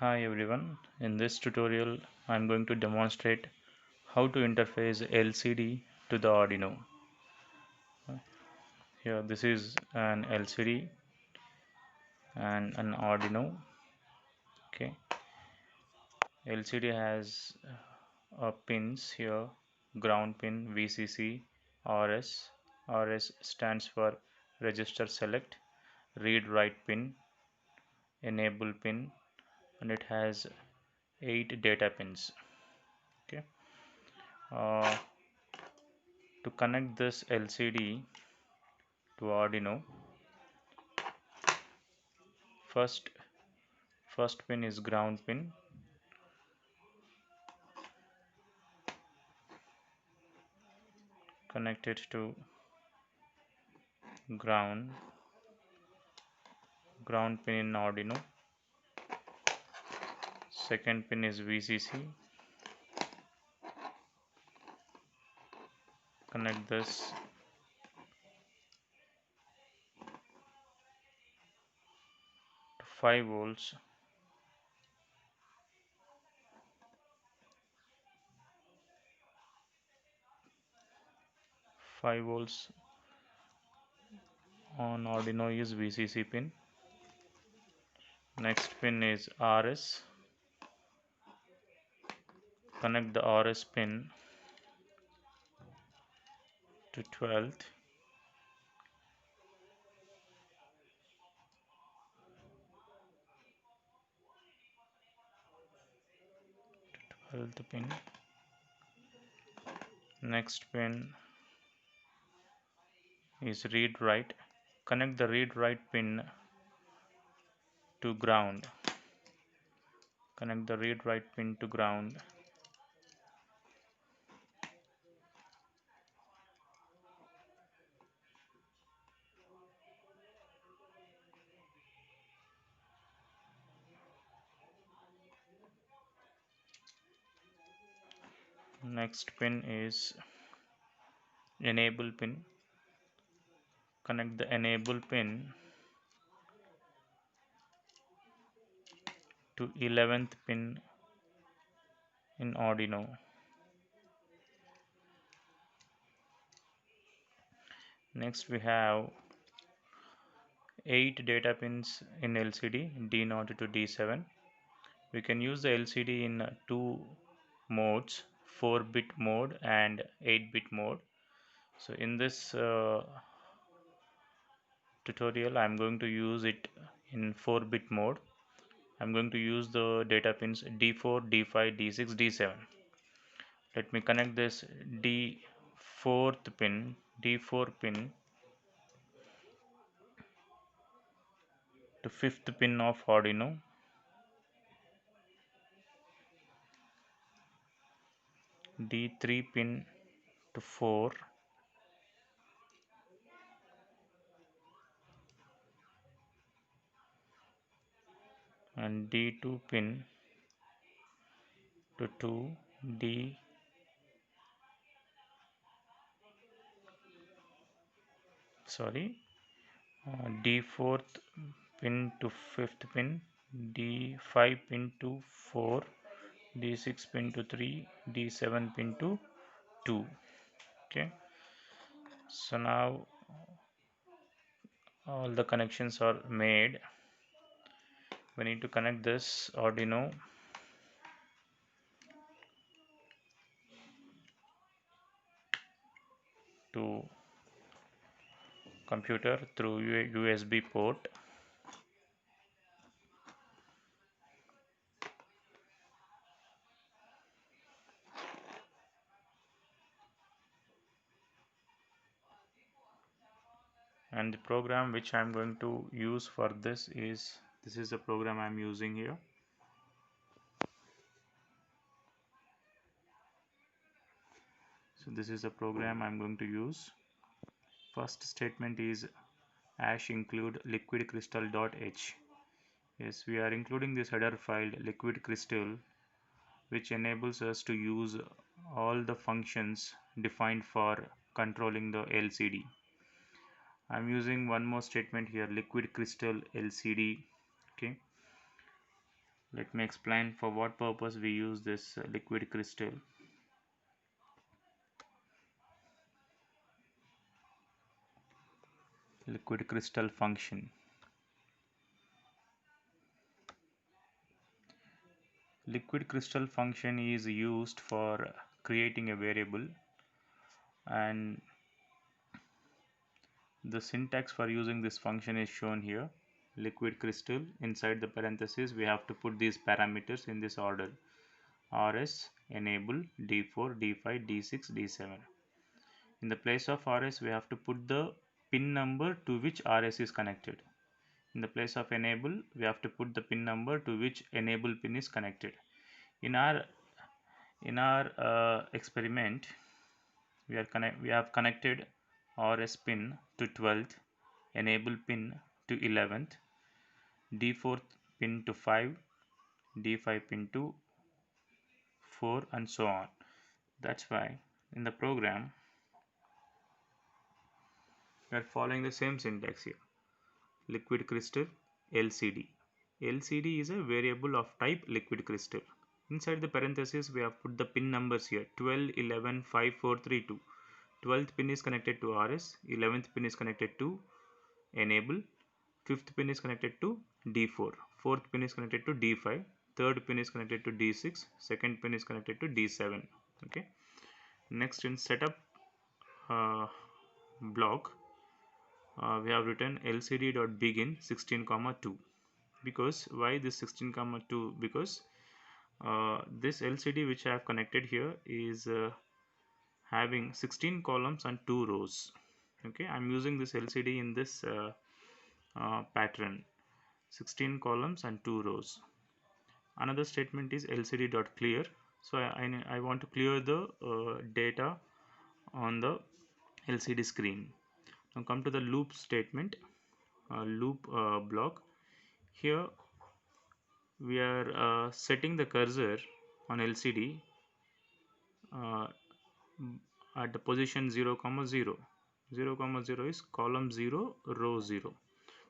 Hi everyone, in this tutorial I'm going to demonstrate how to interface LCD to the Arduino. Here this is an LCD and an Arduino. Okay, LCD has pins here: ground pin, VCC, RS. RS stands for register select, read write pin, enable pin, and it has 8 data pins. Okay, uh, to connect this LCD to Arduino, first first pin is ground pin. Connect it to ground pin in Arduino. Second pin is VCC. Connect this to 5 volts. 5 volts on Arduino is VCC pin. Next pin is RS. Connect the RS pin to 12th. Pin. Next pin is read write. Connect the read write pin to ground. Connect the read write pin to ground. Next pin is enable pin. Connect the enable pin to 11th pin in Arduino. Next we have 8 data pins in LCD, D0 to D7. We can use the LCD in two modes, 4-bit mode and 8-bit mode. So in this tutorial I'm going to use it in 4-bit mode. I'm going to use the data pins D4, D5, D6, D7. Let me connect this D4th pin, D4 pin to 5th pin of Arduino. D3 pin to 4, and D2 pin to 2, D4th pin to 5th pin, D5 pin to 4, D6 pin to 3, D7 pin to 2. Okay, so now all the connections are made. We need to connect this Arduino to computer through USB port. And the program which I'm going to use for this is the program I'm using here. So this is the program I'm going to use. First statement is #include liquidcrystal.h. Yes, we are including this header file liquid crystal, which enables us to use all the functions defined for controlling the LCD. I'm using one more statement here, liquid crystal LCD. Okay, Let me explain for what purpose we use this liquid crystal. Liquid crystal function. Liquid crystal function is used for creating a variable, and the syntax for using this function is shown here. Liquid crystal, inside the parentheses we have to put these parameters in this order: rs, enable, d4, d5, d6, d7. In the place of rs we have to put the pin number to which rs is connected. In the place of enable we have to put the pin number to which enable pin is connected. In our experiment we have connected rs pin to 12th, enable pin to 11th, d4 pin to 5, d5 pin to 4, and so on. That's why in the program we are following the same syntax here. Liquid crystal LCD. LCD is a variable of type liquid crystal. Inside the parentheses we have put the pin numbers here: 12, 11, 5, 4, 3, 2. 12th pin is connected to RS, 11th pin is connected to enable, 5th pin is connected to D4, 4th pin is connected to D5, 3rd pin is connected to D6, 2nd pin is connected to D7. Okay. Next, in setup block we have written lcd.begin 16,2. Because why this 16,2? Because this LCD which I have connected here is having 16 columns and 2 rows. Okay, I'm using this LCD in this pattern: 16 columns and 2 rows. Another statement is lcd.clear. So I want to clear the data on the LCD screen. Now come to the loop statement, loop block. Here we are setting the cursor on LCD at the position 0, 0. 0, 0 is column 0, row 0.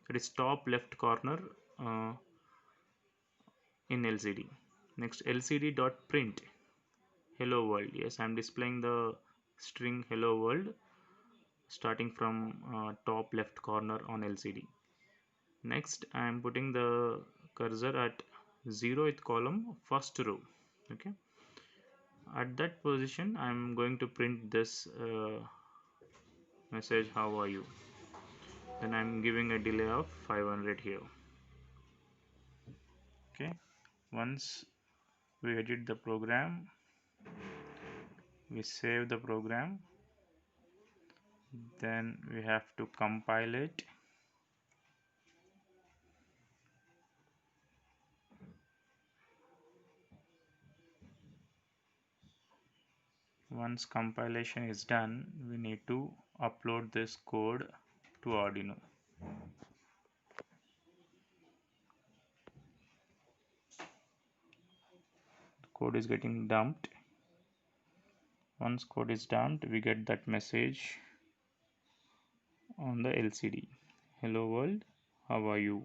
That is top left corner in LCD. Next, lcd.print hello world. Yes, I am displaying the string hello world starting from top left corner on LCD. Next, I am putting the cursor at 0th column, first row. Okay. At that position, I am going to print this message, how are you? Then I am giving a delay of 500 here. Okay. Once we edit the program, we save the program, then we have to compile it. Once compilation is done, we need to upload this code to Arduino. The code is getting dumped. Once code is dumped, we get that message on the LCD: hello world, how are you?